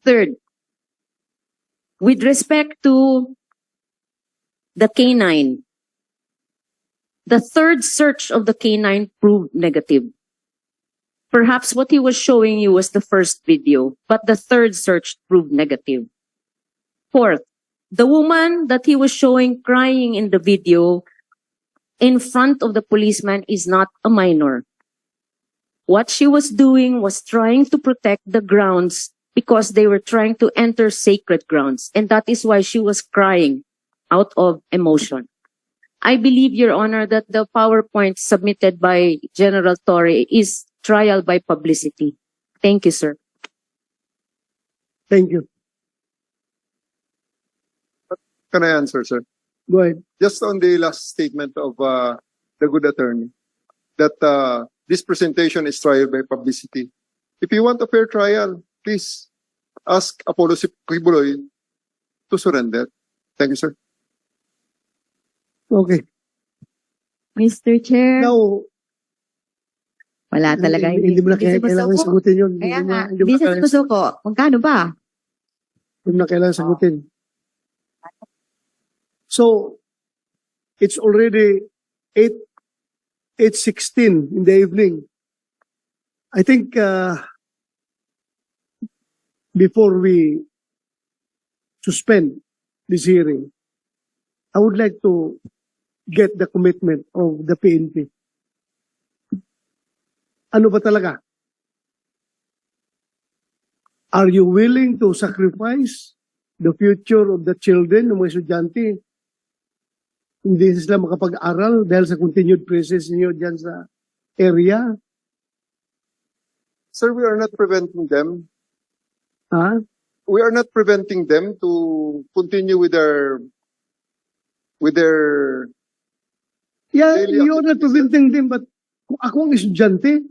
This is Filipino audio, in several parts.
Third, with respect to the canine, the third search of the canine proved negative. Perhaps what he was showing you was the first video, but the third search proved negative. Fourth, the woman that he was showing crying in the video in front of the policeman is not a minor. What she was doing was trying to protect the grounds because they were trying to enter sacred grounds, and that is why she was crying out of emotion. I believe, Your Honor, that the PowerPoint submitted by General Torre is trial by publicity. Thank you, sir. Thank you. Can I answer, sir? Go ahead. Just on the last statement of the good attorney, that this presentation is trial by publicity. If you want a fair trial, please ask Apollo Kibuloy to surrender. Thank you, sir. Okay. Mr. Chair, Now, wala talaga. hindi mo na kailangan sumusuko. sagutin yun. Kaya nga, Hindi mo hindi na siya kailangan- sumusuko. Magkano ba? hindi mo na kailangan sagutin. So, it's already 8:16 in the evening. I think before we suspend this hearing, I would like to get the commitment of the PNP. Ano ba talaga? Are you willing to sacrifice the future of the children ng mga estudyante? Hindi sila makapag-aral dahil sa continued presence niyo dyan sa area? Sir, we are not preventing them. Ha? We are not preventing them to continue with their Yeah, Daily you're not preventing them, but kung ako ang estudyante,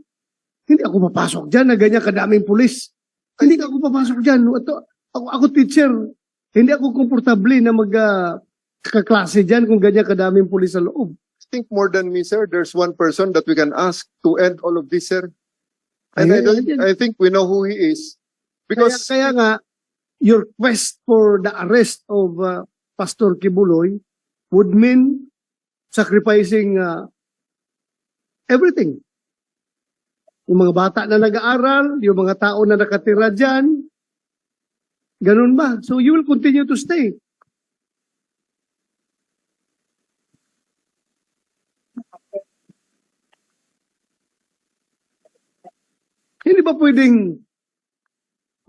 hindi ako papasok dyan na ganyan kadaming pulis. Hindi ako papasok dyan. Ako teacher, hindi ako komportable na kaklase dyan kung ganyan kadaming pulis sa loob. I think more than me, sir. There's one person that we can ask to end all of this, sir. And I think we know who he is. Because Kaya nga, your quest for the arrest of Pastor Kibuloy would mean sacrificing everything. Yung mga bata na nag-aaral, yung mga tao na nakatira dyan, ganun ba? So you will continue to stay. Hindi ba pwedeng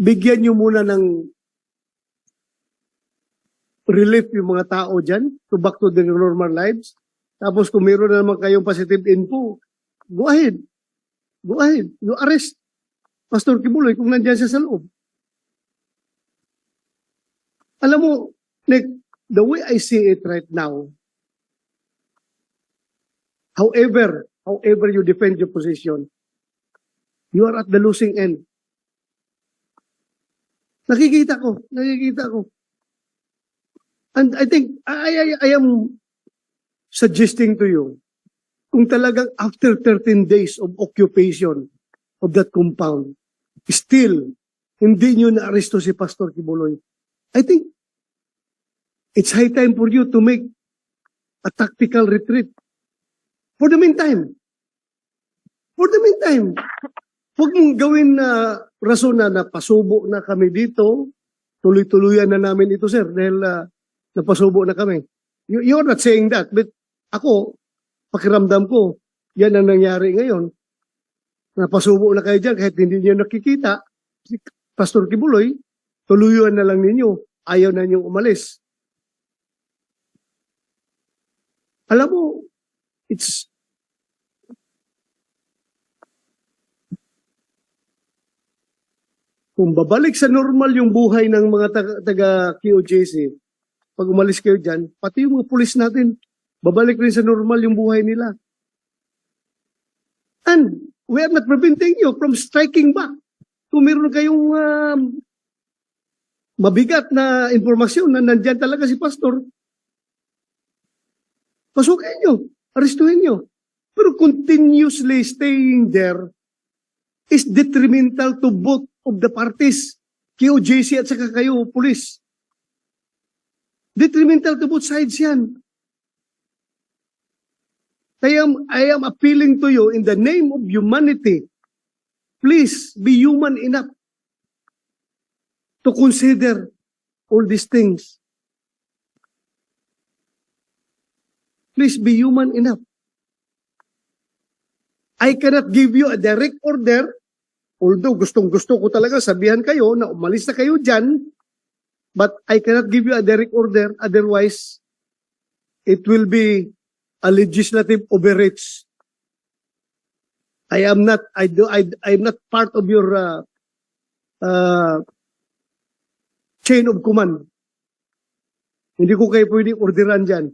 bigyan nyo muna ng relief yung mga tao dyan to back to their normal lives? Tapos kung meron na naman kayong positive info, go ahead. Go ahead. You arrest Pastor Kibuloy kung nandyan siya sa loob. Alam mo, Nick, the way I see it right now, however you defend your position, you are at the losing end. Nakikita ko. And I think, I am suggesting to you, kung talagang after 13 days of occupation of that compound, still, hindi nyo na-aresto si Pastor Kibuloy, I think, it's high time for you to make a tactical retreat. For the meantime, huwag mong gawin na rason na napasubo na kami dito, tuloy-tuluyan na namin ito, sir, dahil napasubo na kami. You're not saying that, but ako, pakiramdam ko, yan ang nangyari ngayon. Napasubo na kayo dyan kahit hindi niyo nakikita. Si Pastor Kibuloy, tuluyuan na lang ninyo. Ayaw na niyong umalis. Alam mo, kung babalik sa normal yung buhay ng mga taga QJC, pag umalis kayo dyan, pati yung mga pulis natin, babalik rin sa normal yung buhay nila. And we are not preventing you from striking back. Kung meron kayong mabigat na informasyon na nandyan talaga si Pastor, pasukin nyo, arestuhin nyo. Pero continuously staying there is detrimental to both of the parties. QJC at saka kayo, police. Detrimental to both sides yan. I am appealing to you in the name of humanity. Please be human enough to consider all these things. Please be human enough. I cannot give you a direct order, although gustong-gusto ko talaga sabihan kayo na umalis na kayo dyan, but I cannot give you a direct order, otherwise it will be a legislative overreach. I'm not part of your chain of command. Hindi ko kayo pwedeng orderan dyan.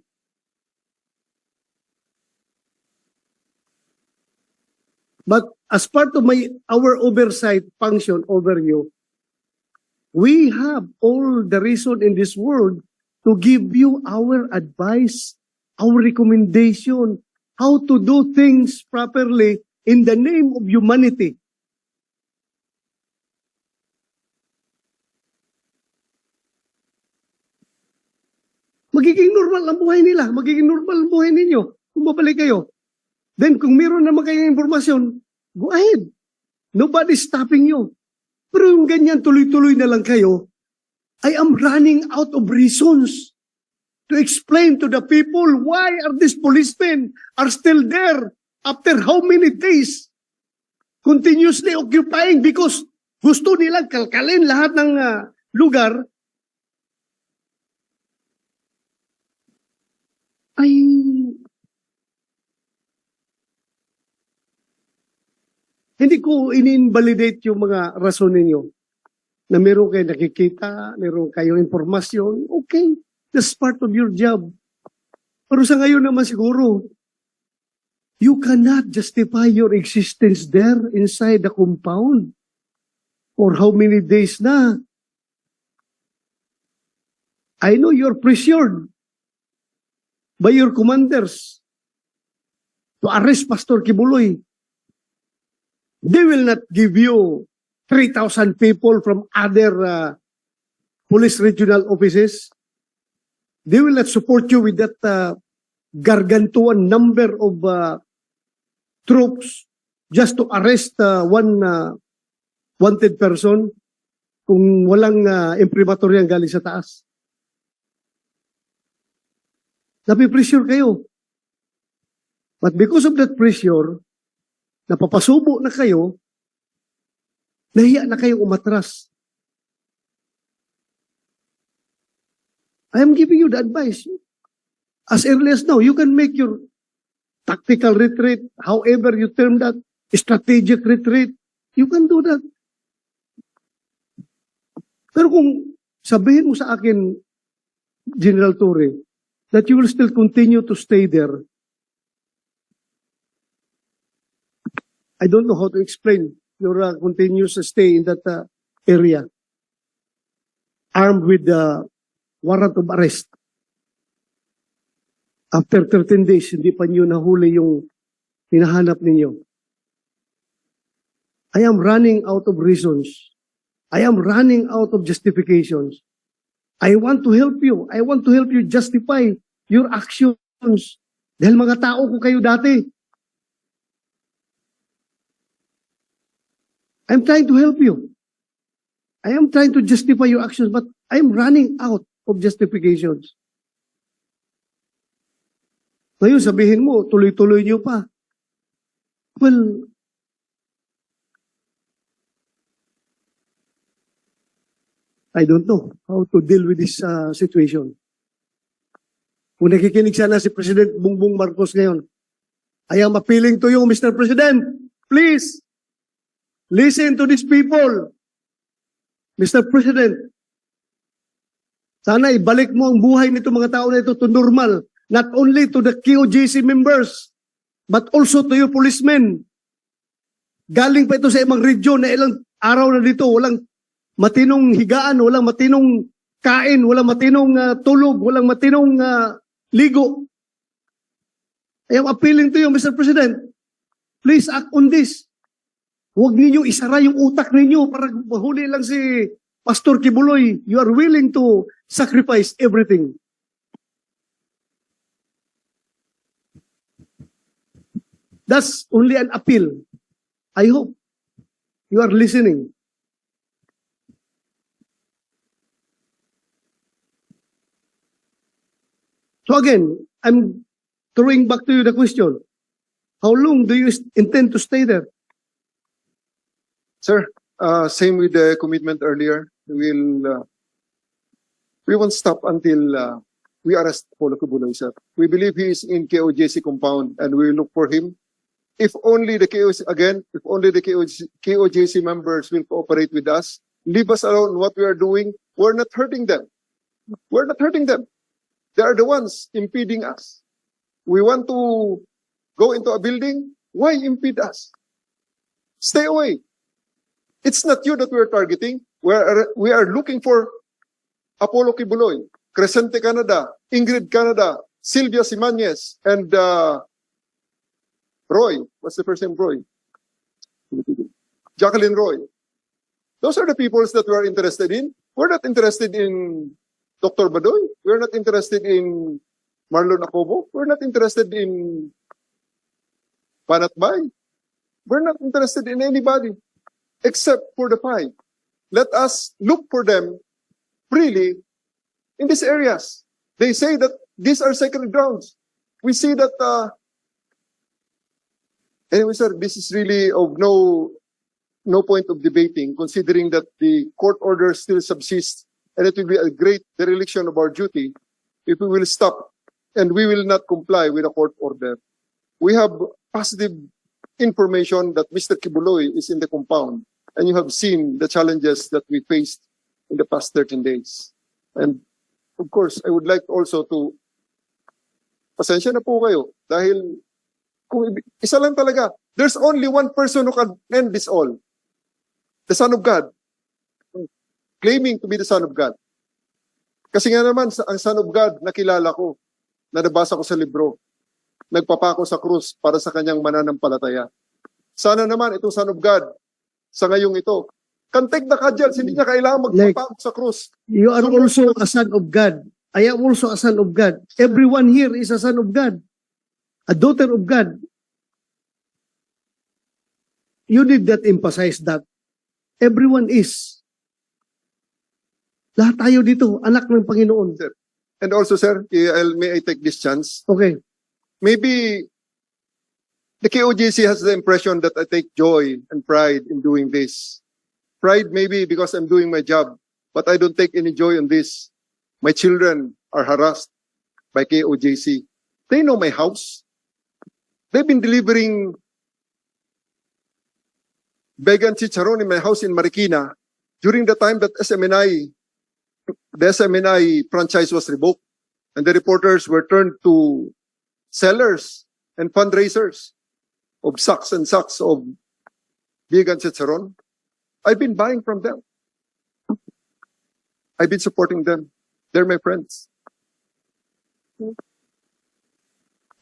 But as part of our oversight function over you, we have all the reason in this world to give you our advice, our recommendation, how to do things properly in the name of humanity. Magiging normal ang buhay nila, magiging normal ang buhay ninyo kung babalik kayo. Then kung meron naman kayong informasyon, go ahead. Nobody's stopping you. Pero yung ganyan tuloy-tuloy na lang kayo, I am running out of reasons to explain to the people why are these policemen are still there after how many days continuously occupying because gusto nilang kalkalin lahat ng lugar. Ay, hindi ko in-invalidate yung mga rason ninyo na meron kayo nakikita, meron kayong informasyon, okay, that's part of your job. Pero sa ngayon naman siguro, you cannot justify your existence there inside the compound for how many days na. I know you're pressured by your commanders to arrest Pastor Kibuloy. They will not give you 3,000 people from other police regional offices. They will not support you with that gargantuan number of troops just to arrest one wanted person kung walang imprimatur yan galing sa taas. Napipressure kayo. But because of that pressure, napapasubo na kayo, nahiya na kayo umatras. I am giving you the advice. As early as now, you can make your tactical retreat, however you term that, strategic retreat, you can do that. Pero kung sabihin mo sa akin, General Torre, that you will still continue to stay there, I don't know how to explain your continuous stay in that area, armed with the warrant of arrest. After 13 days, hindi pa niyo nahuli yung hinahanap ninyo. I am running out of reasons. I am running out of justifications. I want to help you. I want to help you justify your actions. Dahil mga tao ko kayo dati. I'm trying to help you. I am trying to justify your actions, but I'm running out of justifications. Ngayon, sabihin mo, tuloy-tuloy niyo pa. Well, I don't know how to deal with this situation. Kung nakikinig sana si President Bongbong Marcos ngayon, I am appealing to you, Mr. President, please, listen to these people. Mr. President, sana ibalik mo ang buhay nito mga tao na ito to normal, not only to the QJC members, but also to your policemen. Galing pa ito sa ibang region na ilang araw na dito, walang matinong higaan, walang matinong kain, walang matinong tulog, walang matinong ligo. I am appealing to you, Mr. President. Please act on this. Huwag ninyo isara yung utak ninyo para mahuli lang si Pastor Kibuloy, you are willing to sacrifice everything. That's only an appeal. I hope you are listening. So again, I'm throwing back to you the question. How long do you intend to stay there? Sir, same with the commitment earlier. We won't stop until we arrest Apollo Kibuloy, sir. We believe he is in KOJC compound and we will look for him. If only the KOJC members will cooperate with us, leave us alone what we are doing, we're not hurting them. We're not hurting them. They are the ones impeding us. We want to go into a building, why impede us? Stay away. It's not you that we're targeting. We are looking for Apollo Kibuloy, Crescente Canada, Ingrid Canada, Sylvia Simanes, and Roy. What's the first name? Roy. Jacqueline Roy. Those are the peoples that we're interested in. We're not interested in Dr. Badoy. We're not interested in Marlon Acobo. We're not interested in Banat Bay. We're not interested in anybody except for the five. Let us look for them freely in these areas. They say that these are sacred grounds. We see that, anyway, sir, this is really of no point of debating, considering that the court order still subsists, and it will be a great dereliction of our duty if we will stop and we will not comply with the court order. We have positive information that Mr. Kibuloy is in the compound, and you have seen the challenges that we faced in the past 13 days. And of course, I would like also to, pasensya na po kayo, dahil kung isa lang talaga, there's only one person who can end this all. The Son of God. Claiming to be the Son of God. Kasi nga naman, ang Son of God, nakilala ko, na nabasa ko sa libro, nagpapako sa krus para sa kanyang mananampalataya. Sana naman itong Son of God, sa ngayong ito, can take the cudgels, hindi niya kailangan magpapako sa krus. You are also a son of God. I am also a son of God. Everyone here is a son of God. A daughter of God. You did not emphasize that. Everyone is. Lahat tayo dito, anak ng Panginoon. And also, sir, may I take this chance? Okay. Maybe the KOJC has the impression that I take joy and pride in doing this. Pride maybe because I'm doing my job, but I don't take any joy in this. My children are harassed by KOJC. They know my house. They've been delivering vegan chicharon in my house in Marikina during the time that the SMNI franchise was revoked, and the reporters were turned to sellers and fundraisers of sacks and sacks of vegan chicharon. I've been buying from them. I've been supporting them. They're my friends.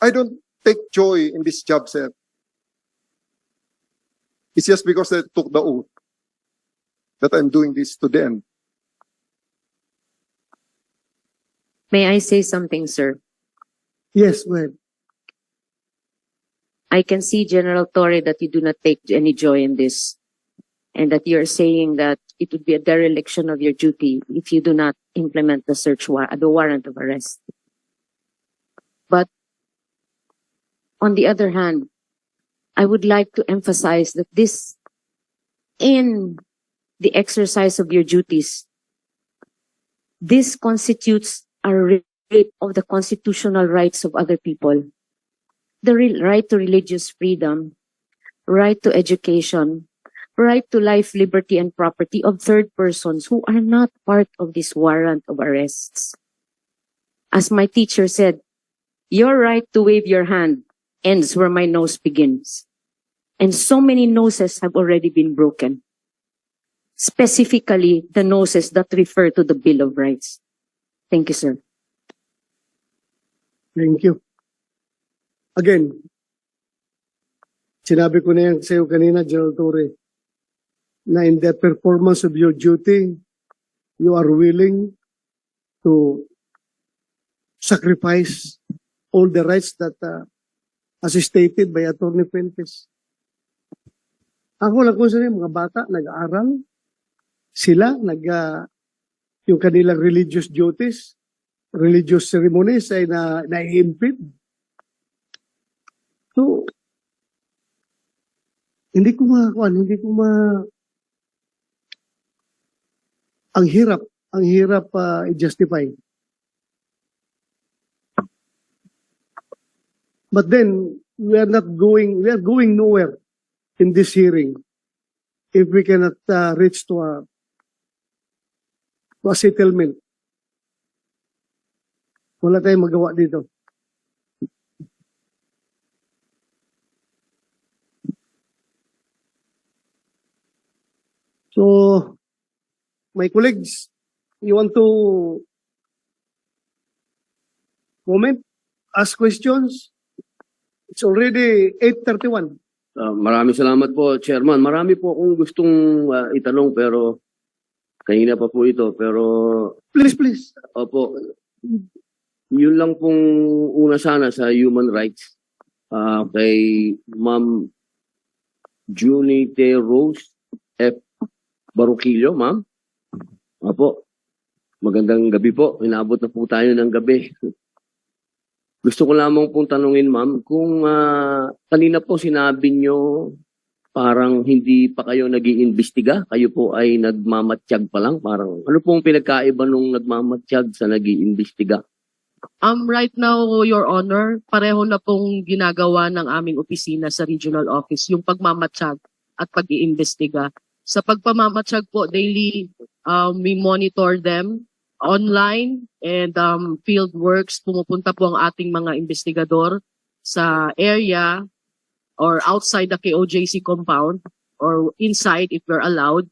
I don't take joy in this job, sir. It's just because I took the oath that I'm doing this to the end. May I say something, sir? Yes, go ahead. I can see, General Torre, that you do not take any joy in this, and that you're saying that it would be a dereliction of your duty if you do not implement the warrant of arrest. But on the other hand, I would like to emphasize that this, in the exercise of your duties, this constitutes a rape of the constitutional rights of other people. The right to religious freedom, right to education, right to life, liberty, and property of third persons who are not part of this warrant of arrests. As my teacher said, your right to wave your hand ends where my nose begins. And so many noses have already been broken. Specifically, the noses that refer to the Bill of Rights. Thank you, sir. Thank you. Again, sinabi ko na yan sa iyo kanina, General Torre, na in the performance of your duty, you are willing to sacrifice all the rights that as stated by Attorney Fuentes. Ako lang ko sa mga bata, nag-aaral, sila, yung kanilang religious duties, religious ceremonies ay na-impede. So, hindi ko ang hirap i-justify. But then, we are going nowhere in this hearing if we cannot reach to a settlement. Wala tayong magawa dito. So, my colleagues, you want to comment, ask questions? It's already 8:31. Maraming salamat po, Chairman. Marami po akong gustong itanong pero kanina pa po ito. Pero, Please. opo, yun lang pong una sana sa human rights kay Ma'am Junite Rose F. Baruquillo, ma'am. Opo, magandang gabi po. Inabot na po tayo ng gabi. Gusto ko lamang pong tanungin, ma'am, kung kanina po sinabi nyo parang hindi pa kayo nag-iimbestiga, kayo po ay nagmamatsyag pa lang. Parang ano pong pinagkaiba nung nagmamatsyag sa nag-iimbestiga? Right now, Your Honor, pareho na pong ginagawa ng aming opisina sa regional office, yung pagmamatsyag at pag-iimbestiga. Sa pagpamamatsyag po, daily, we monitor them online and field works. Pumupunta po ang ating mga investigador sa area or outside the KOJC compound or inside if we're allowed.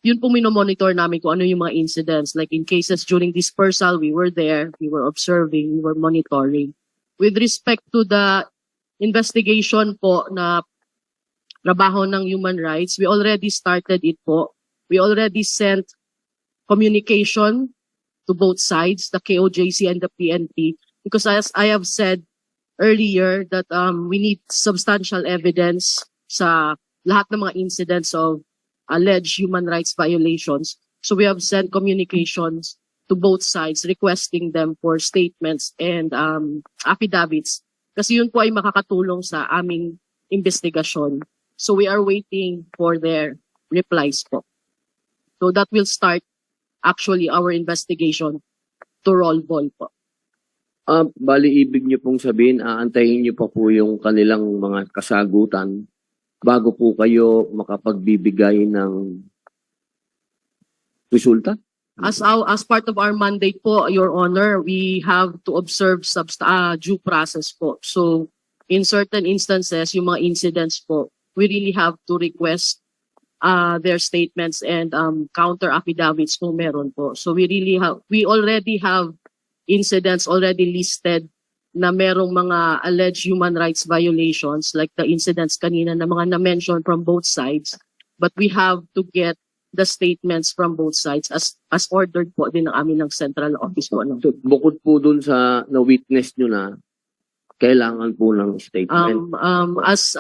Yun po minomonitor namin kung ano yung mga incidents. Like in cases during dispersal, we were there, we were observing, we were monitoring. With respect to the investigation po na trabaho ng human rights, we already started it po. We already sent communication to both sides, the KOJC and the PNP, because as I have said earlier that we need substantial evidence sa lahat ng mga incidents of alleged human rights violations. So we have sent communications to both sides requesting them for statements and affidavits kasi yun po ay makakatulong sa aming investigasyon. So we are waiting for their replies po. So that will start actually our investigation to roll ball po. Bali, ibig niyo pong sabihin, aantayin niyo pa po yung kanilang mga kasagutan bago po kayo makapagbibigay ng resulta? As part of our mandate po, Your Honor, we have to observe due process po. So in certain instances, yung mga incidents po, we really have to request their statements and counter affidavits kung meron po. So we already have incidents already listed na merong mga alleged human rights violations like the incidents kanina na mga na-mention from both sides. But we have to get the statements from both sides as ordered po din ng amin ng central office po. No? So, bukod po dun sa na-witness nyo na, kailangan po ng statement. As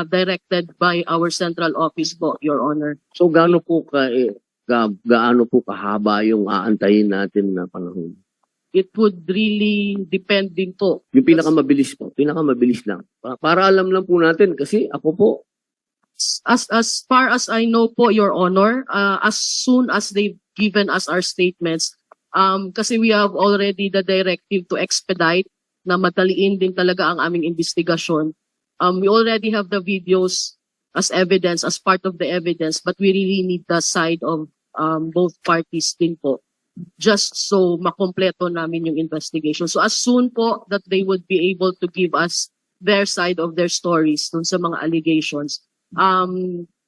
directed by our central office po, Your Honor. So gaano po kahaba yung aantayin natin na panahon? It would really depend din po. Yung pinakamabilis lang. Para alam lang po natin kasi ako po. As far as I know po, Your Honor, as soon as they've given us our statements, kasi we have already the directive to expedite na madaliin din talaga ang aming investigasyon. We already have the videos as evidence, as part of the evidence, but we really need the side of both parties din po, just so makompleto namin yung investigation. So as soon po that they would be able to give us their side of their stories dun sa mga allegations,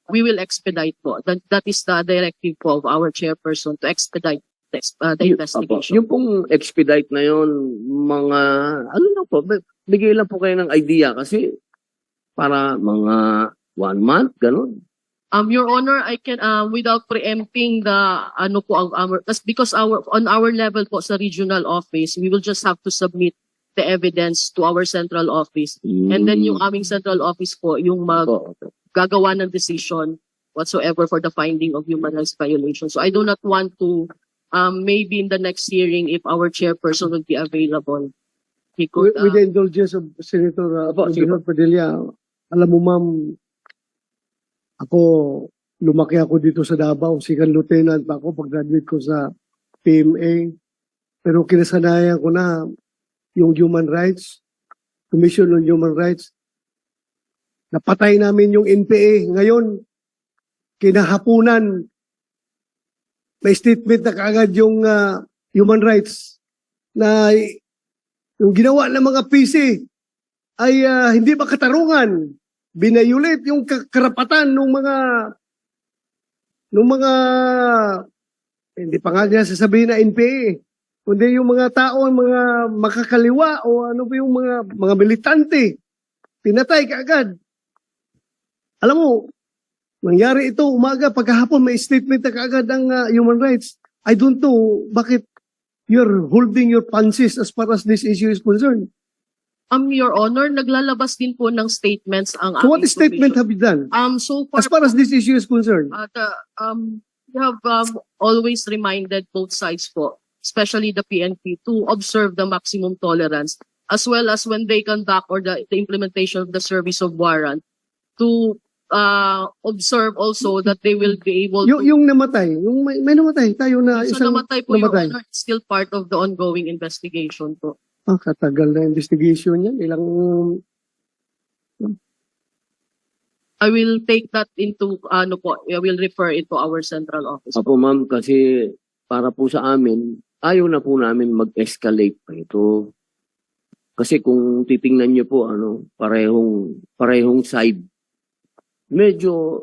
we will expedite po. That is the directive po of our chairperson to expedite the investigation. Yung pong expedite na yon, mga, ano lang po, bigay lang po kayo ng idea kasi para mga 1 month, ganun. Your Honor, I can without preempting the ano po ang our because on our level po sa regional office, we will just have to submit the evidence to our central office. And then yung aming central office po yung Opo. gagawa ng decision whatsoever for the finding of human rights violation. So I do not want to maybe in the next hearing if our chairperson will be available, he could With the indulgence of Senator Opo, sige po. Padilla, alam mo ma'am, ako, lumaki ako dito sa Davao, second lieutenant pa ako pag-graduate ko sa PMA. Pero kinasanayan ko na yung human rights, Commission on Human Rights. Napatay namin yung NPA. Ngayon, kinahapunan, may statement na kaagad yung human rights na yung ginawa ng mga PC ay hindi makatarungan. Binayulit yung karapatan ng mga hindi pa nga niya sasabihin na NPA, kundi yung mga tao, mga makakaliwa o ano ba yung mga militante, pinatay kaagad. Alam mo, nangyari ito umaga, pagkahapon may statement na kaagad ang human rights. I don't know bakit you're holding your punches as far as this issue is concerned. Your Honor, naglalabas din po ng statements ang So what aming statement commission. have you done So far as far as this issue is concerned? we have always reminded both sides po, especially the PNP, to observe the maximum tolerance, as well as when they conduct or the implementation of the service of warrant, to observe also that they will be able to... Yung namatay, yung may namatay tayo na So isang namatay po, Your namatay. Honor, it's still part of the ongoing investigation po. Katagal na investigation yan. Ilang I will take that into, I will refer it to our central office. Opo ma'am, kasi para po sa amin, ayaw na po namin mag-escalate pa ito. Kasi kung titingnan niyo po, parehong side, medyo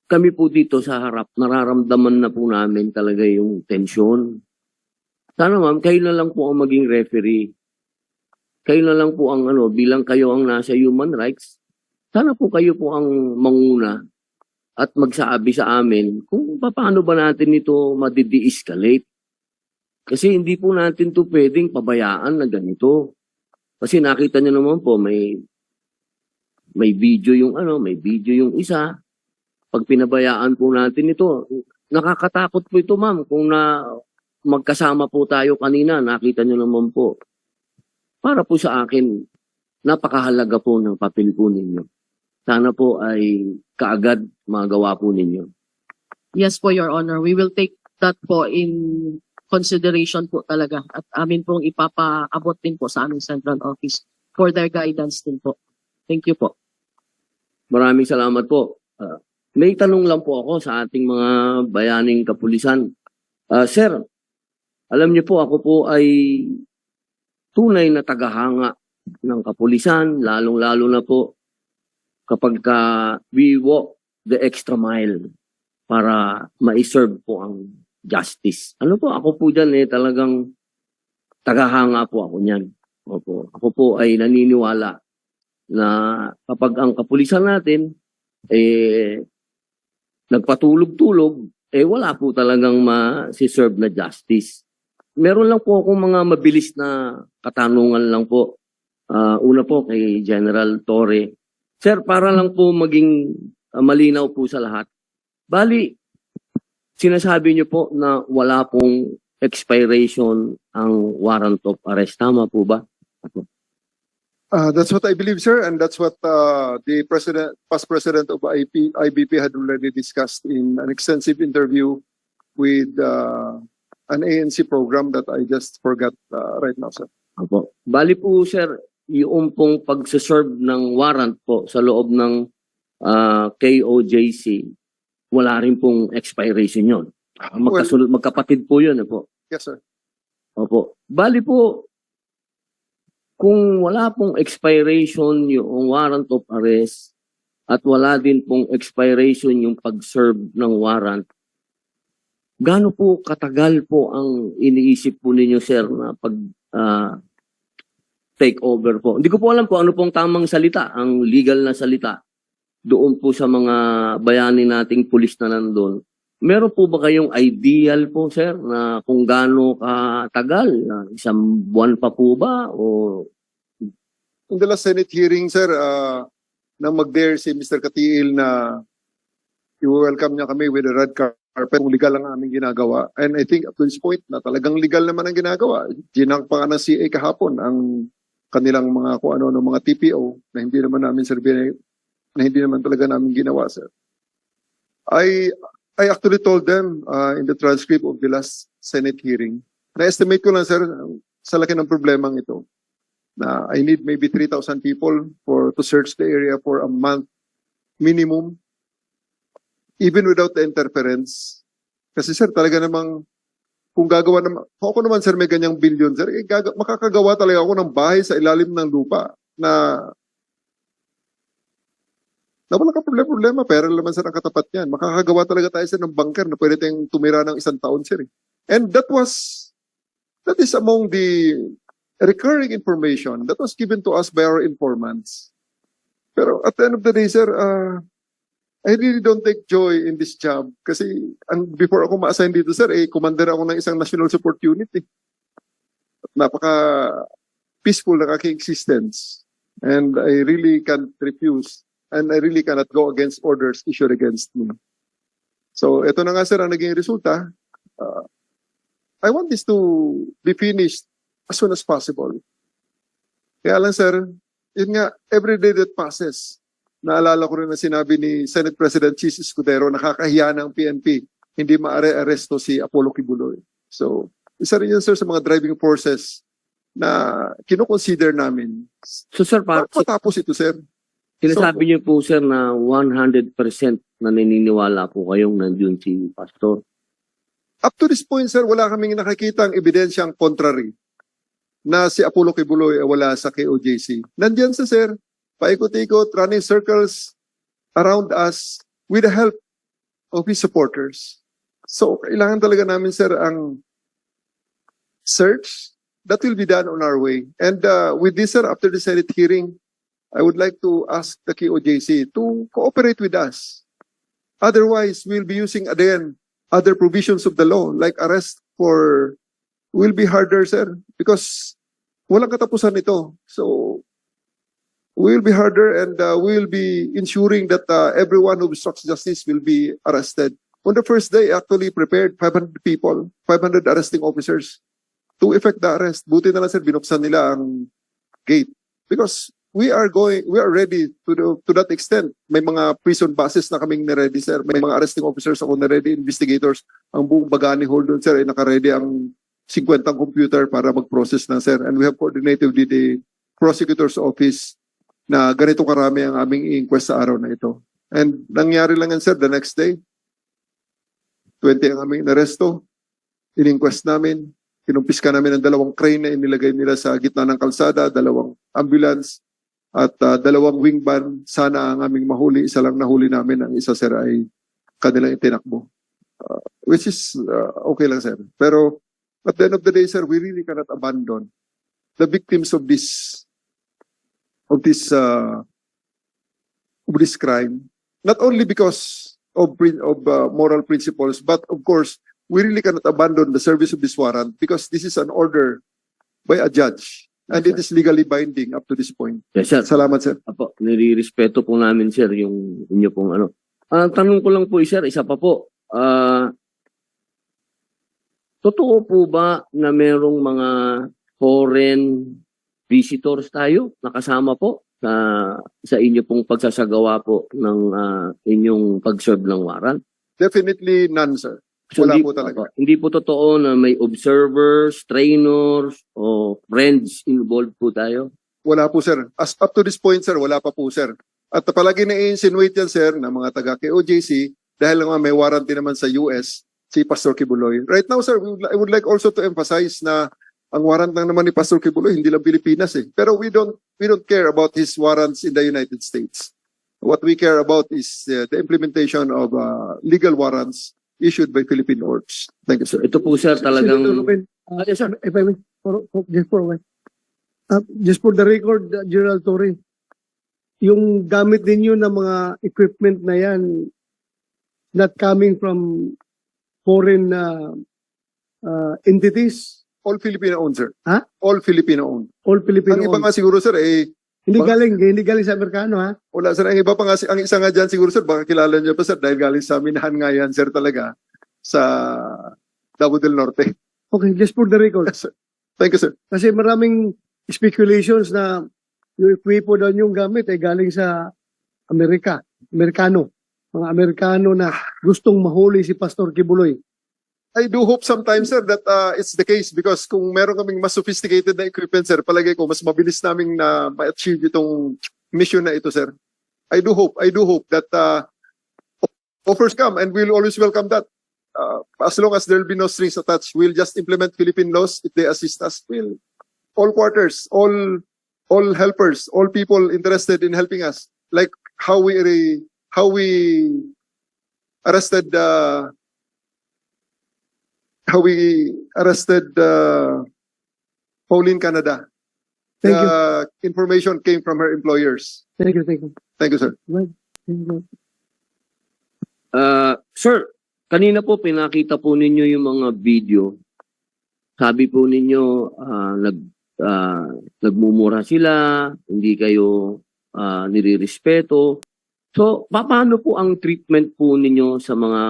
kami po dito sa harap, nararamdaman na po namin talaga yung tension. Sana ma'am, kayo na lang po ang maging referee. Kayo na lang po ang bilang kayo ang nasa human rights, sana po kayo po ang manguna at magsabi sa amin kung paano ba natin ito madi-de-escalate. Kasi hindi po natin to pwedeng pabayaan na ganito. Kasi nakita niyo naman po may video may video yung isa. Pag pinabayaan po natin ito, nakakatakot po ito ma'am kung magkasama po tayo kanina, nakita niyo naman po. Para po sa akin, napakahalaga po ng papel po ninyo. Sana po ay kaagad magawa po ninyo. Yes po, Your Honor. We will take that po in consideration po talaga. At amin pong ipapaabot din po sa aming central office for their guidance din po. Thank you po. Maraming salamat po. May tanong lang po ako sa ating mga bayaning kapulisan. Sir, alam niyo po ako po ay tunay na tagahanga ng kapulisan, lalong-lalo na po kapag we walk the extra mile para ma-serve po ang justice. Ako po dyan talagang tagahanga po ako niyan. Opo. Ako po ay naniniwala na kapag ang kapulisan natin nagpatulog-tulog, wala po talagang ma-serve na justice. Meron lang po akong mga mabilis na katanungan lang po. Una po kay General Torre. Sir, para lang po maging malinaw po sa lahat. Bali, sinasabi niyo po na wala pong expiration ang warrant of arrest. Tama po ba? That's what I believe, sir, and that's what the past president of IBP had already discussed in an extensive interview with an ANC program that I just forgot right now, sir. Opo. Bali po, sir, yung pong pagsaserve ng warrant po sa loob ng KOJC, wala rin pong expiration yun. Magkapatid po yun. Po. Yes, sir. Opo. Bali po, kung wala pong expiration yung warrant of arrest at wala din pong expiration yung pag-serve ng warrant, gaano po katagal po ang iniisip po ninyo, sir, na pag take over po? Hindi ko po alam kung ano pong tamang salita, ang legal na salita. doon po sa mga bayani nating pulis na nandun, meron po ba kayong ideal po, sir, na kung gaano katagal? Isang buwan pa po ba? O In the last Senate hearing, sir, nang mag-dare si Mr. Katiil na i-welcome niya kami with a red carpet, kung legal ang aming ginagawa. And I think up to this point na talagang legal naman ang ginagawa. Ginang pa nga ng CA kahapon ang kanilang mga kung ano mga TPO na hindi naman namin na hindi naman talaga namin ginawa, sir. I actually told them in the transcript of the last Senate hearing, na-estimate ko lang, sir, sa laki ng problemang ito, na I need maybe 3,000 people to search the area for a month minimum, even without the interference. Kasi, sir, talaga namang kung gagawa naman, ako naman, sir, may ganyang billion, sir, makakagawa talaga ako ng bahay sa ilalim ng lupa na wala ka problema, pera naman, sir, ang katapat niyan. Makakagawa talaga tayo, sir, ng bunker na pwede tayong tumira ng 1 taon, sir. And that is among the recurring information that was given to us by our informants. Pero at the end of the day, sir, I really don't take joy in this job kasi before ako ma-assign dito, sir, commander ako ng isang national support unit. Napaka-peaceful na aking existence. And I really can't refuse and I really cannot go against orders issued against me. So, ito na nga, sir, ang naging resulta. I want this to be finished as soon as possible. Kaya lang, sir, yun nga, every day that passes, naalala ko rin na sinabi ni Senate President Chis Escudero, nakakahiya ng PNP, hindi maaresto si Apollo Kibuloy. So, isa rin yun, sir, sa mga driving forces na kinukonsider namin. so, sir, Matapos ito, sir. sinasabi niyo po, sir, na 100% na naniniwala po kayong nandun si Pastor. Up to this point, sir, wala kaming nakikita ang ebidensyang contrary na si Apollo Kibuloy ay wala sa KOJC. Nandiyan sa sir, paikot-ikot, running circles around us with the help of his supporters. So, kailangan talaga namin, sir, ang search that will be done on our way. And with this, sir, after the Senate hearing, I would like to ask the KOJC to cooperate with us. Otherwise, we'll be using, again, other provisions of the law, like arrest will be harder, sir, because walang katapusan ito. So, will be harder and we'll be ensuring that everyone who obstructs justice will be arrested. On the first day, actually prepared 500 people, 500 arresting officers to effect the arrest. Buti na lang, sir, binuksan nila ang gate. Because we are ready to that extent. May mga prison buses na kaming na-ready, sir. May mga arresting officers ako na-ready, investigators. Ang buong Bagani Hall doon, sir, ay naka-ready ang 50 computer para mag-process na, sir. And we have coordinated with the prosecutor's office na ganito karami ang aming inquest sa araw na ito. And nangyari lang yan, sir, the next day. 20 ang aming naresto. In-inquest namin. Kinumpiska namin ang 2 crane na inilagay nila sa gitna ng kalsada, 2 ambulance, at 2 wing van. Sana ang aming mahuli. Isa lang nahuli namin. Ang isa, sir, ay kanilang itinakbo. Which is okay lang, sir. Pero at the end of the day, sir, we really cannot abandon the victims of this crime. Not only because of moral principles, but of course, we really cannot abandon the service of this warrant because this is an order by a judge and it is legally binding up to this point. Yes, sir. Salamat, sir. Apo, nirirespeto po namin, sir, yung inyo pong ano. Tanong ko lang po, sir, isa pa po. Totoo po ba na merong mga foreign visitors tayo nakasama po sa inyo pong pagsasagawa po ng inyong pag-serve ng warrant? Definitely none, sir. So, Wala hindi, po talaga. Hindi po totoo na may observers, trainers, o friends involved po tayo? Wala po, sir. As up to this point, sir, wala pa po, sir. At palagi na-insinuate yan, sir, ng mga taga-KOJC dahil lang may warrant din naman sa US, si Pastor Kibuloy. Right now, sir, I would like also to emphasize na ang warrant lang naman ni Pastor Kibuloy, hindi lang Pilipinas eh. Pero we don't care about his warrants in the United States. What we care about is the implementation of legal warrants issued by Philippine courts. Thank you, sir. Ito po, sir, talagang... Senator Ruben, Yes, sir. if I may, just for the record, General Torre, yung gamit ninyo ng mga equipment na yan, not coming from foreign entities, All Filipino-owned, sir. Ha? All Filipino-owned. all Filipino. Ang iba nga siguro, sir, Hindi galing sa Amerikano, ha? wala, sir. Ang iba pa nga, ang isa nga dyan siguro, sir, baka kilala niyo pa, sir, dahil galing sa minahan nga yan, sir, talaga, sa Davao del Norte. Okay, just for the record. Yes, sir. Thank you, sir. Kasi maraming speculations na yung equipo daw yung gamit ay galing sa Amerikano. Mga Amerikano na gustong mahuli si Pastor Kibuloy. I do hope sometimes, sir, that it's the case because kung meron kaming mas sophisticated na equipment, sir, palagay ko mas mabilis naming na ma-achieve itong mission na ito, sir. I do hope that offers come and we'll always welcome that. As long as there'll be no strings attached, we'll just implement Philippine laws if they assist us. All quarters, all helpers, all people interested in helping us, like how we arrested Pauline Canada. Thank you. The information came from her employers. Thank you, thank you. Thank you, sir. Sir, kanina po pinakita po ninyo yung mga video. Sabi po ninyo nagmumura sila, hindi kayo nirirespeto. So, paano po ang treatment po ninyo sa mga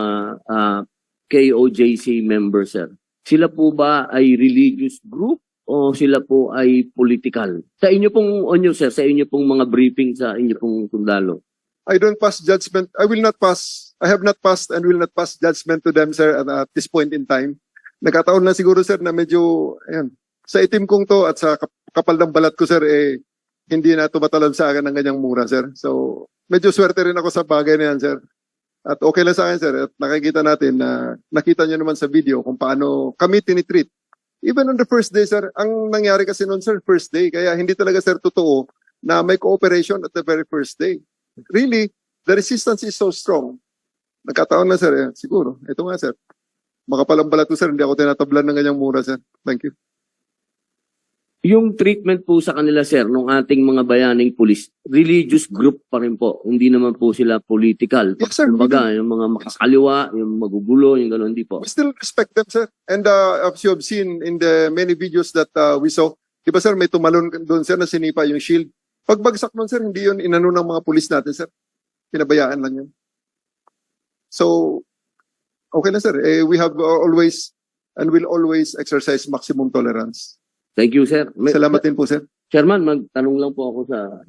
KOJC members, sir? Sila po ba ay religious group o sila po ay political? Sa inyo pong, sir, sa inyo pong mga briefing sa inyo pong sundalo. I don't pass judgment. I have not passed and will not pass judgment to them, sir, at this point in time. Nagkataon na siguro, sir, na medyo, ayan, sa itim kong to at sa kapal ng balat ko, sir, hindi na tumatalab sa akin ng ganyang mura, sir. So, medyo swerte rin ako sa bagay na yan, sir. At okay lang sa akin, sir. At nakikita natin na nakita nyo naman sa video kung paano kami tinitreat. Even on the first day, sir, ang nangyari kasi noon, sir, first day. Kaya hindi talaga, sir, totoo na may cooperation at the very first day. Really, the resistance is so strong. Nagkataon na, sir. Siguro. Ito nga, sir. Makapalang balat ko, sir. Hindi ako tinatablan ng ganyang mura, sir. Thank you. Yung treatment po sa kanila, sir, nung ating mga bayaning pulis, religious group pa rin po. Hindi naman po sila political. Yes, sir. Kumbaga, yung mga makakaliwa, yung magugulo, yung gano'n, hindi po. We still respect them, sir. And as you have seen in the many videos that we saw, di ba, sir, may tumalon doon, sir, na sinipa yung shield. Pagbagsak nun, sir, hindi yun inano ng mga pulis natin, sir. Pinabayaan lang yun. So, okay na, sir. We have always and will always exercise maximum tolerance. Thank you, sir. Salamat din po, sir. Chairman, magtanong lang po ako sa